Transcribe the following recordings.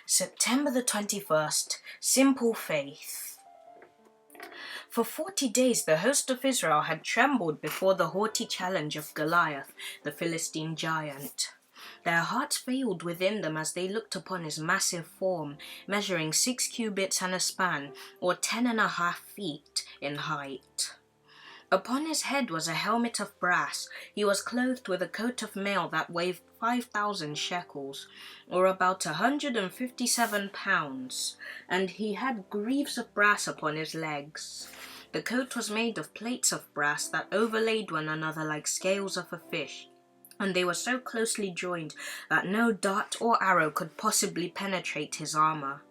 September the 21st, Simple Faith. For 40 days the host of Israel had trembled before the haughty challenge of Goliath, the Philistine giant. Their hearts failed within them as they looked upon his massive form, measuring 6 cubits and a span, or 10.5 feet in height. Upon his head was a helmet of brass. He was clothed with a coat of mail that weighed 5,000 shekels, or about 157 pounds, and he had greaves of brass upon his legs. The coat was made of plates of brass that overlaid one another like scales of a fish, and they were so closely joined that no dart or arrow could possibly penetrate his armor.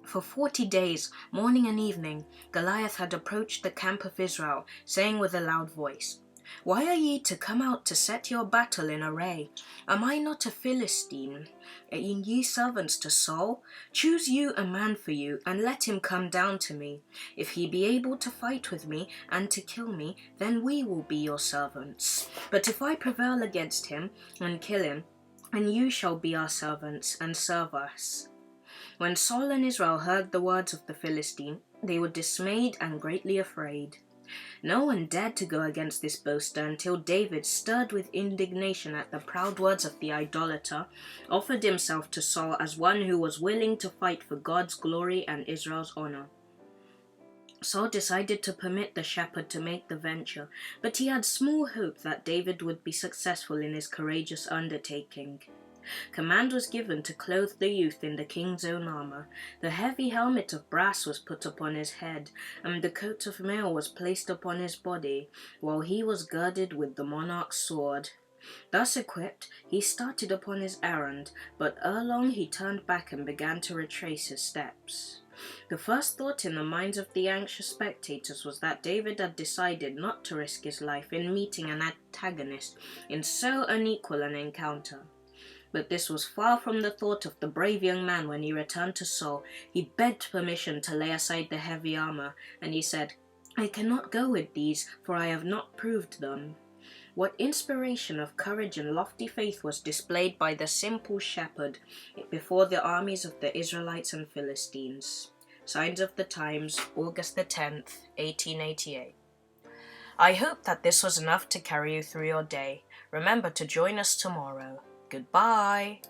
For 40 days, morning and evening, Goliath had approached the camp of Israel, saying with a loud voice, "Why are ye to come out to set your battle in array? Am I not a Philistine? And ye servants to Saul? Choose you a man for you, and let him come down to me. If he be able to fight with me and to kill me, then we will be your servants. But if I prevail against him and kill him, then you shall be our servants and serve us." When Saul and Israel heard the words of the Philistine, they were dismayed and greatly afraid. No one dared to go against this boaster until David, stirred with indignation at the proud words of the idolater, offered himself to Saul as one who was willing to fight for God's glory and Israel's honor. Saul decided to permit the shepherd to make the venture, but he had small hope that David would be successful in his courageous undertaking. Command was given to clothe the youth in the king's own armor. The heavy helmet of brass was put upon his head, and the coat of mail was placed upon his body, while he was girded with the monarch's sword. Thus equipped, he started upon his errand, but ere long he turned back and began to retrace his steps. The first thought in the minds of the anxious spectators was that David had decided not to risk his life in meeting an antagonist in so unequal an encounter. But this was far from the thought of the brave young man. When he returned to Saul, he begged permission to lay aside the heavy armor, and he said, "I cannot go with these, for I have not proved them." What inspiration of courage and lofty faith was displayed by the simple shepherd before the armies of the Israelites and Philistines. Signs of the Times, August the 10th, 1888. I hope that this was enough to carry you through your day. Remember to join us tomorrow. Goodbye.